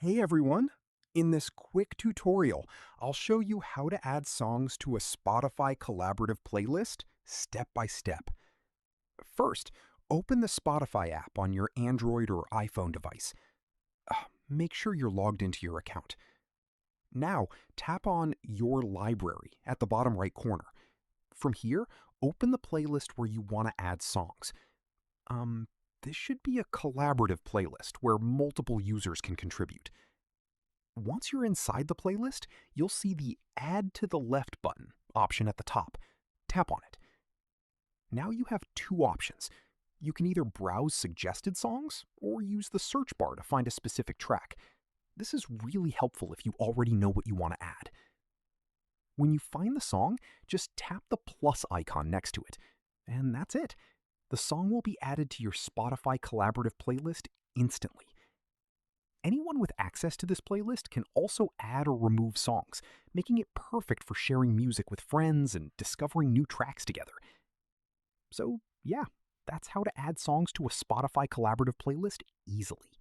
Hey everyone! In this quick tutorial, I'll show you how to add songs to a Spotify collaborative playlist step by step. First, open the Spotify app on your Android or iPhone device. Make sure you're logged into your account. Now, tap on Your Library at the bottom right corner. From here, open the playlist where you want to add songs. This should be a collaborative playlist where multiple users can contribute. Once you're inside the playlist, you'll see the Add to the Left button option at the top. Tap on it. Now you have two options. You can either browse suggested songs or use the search bar to find a specific track. This is really helpful if you already know what you want to add. When you find the song, just tap the plus icon next to it. And that's it. The song will be added to your Spotify collaborative playlist instantly. Anyone with access to this playlist can also add or remove songs, making it perfect for sharing music with friends and discovering new tracks together. So, yeah, that's how to add songs to a Spotify collaborative playlist easily.